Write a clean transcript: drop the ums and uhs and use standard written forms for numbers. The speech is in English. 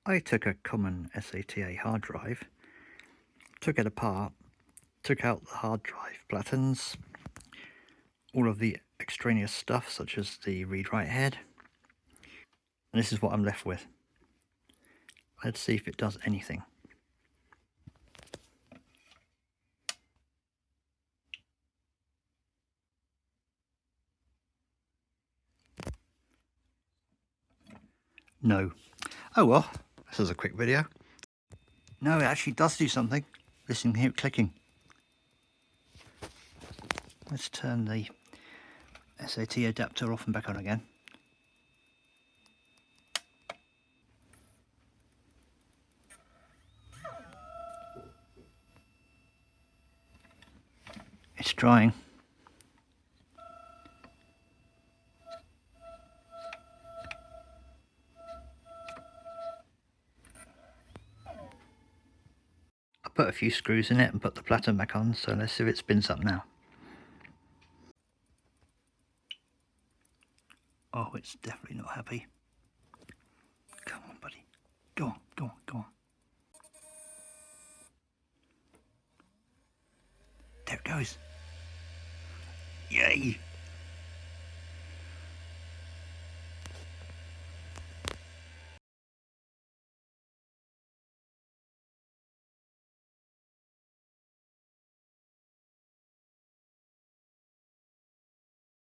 I took a common SATA hard drive, took it apart, took out the hard drive platens, all of the extraneous stuff such as the read-write head, and this is what I'm left with. Let's see if it does anything. No. Oh well, this is a quick video. No, it actually does do something. Listen, hear it clicking. Let's turn the SATA adapter off and back on again. It's trying. I put a few screws in it and put the platen back on, so let's see if it spins up now. Oh, it's definitely not happy. Come on, buddy. Go on, go on, go on. There it goes. Yay!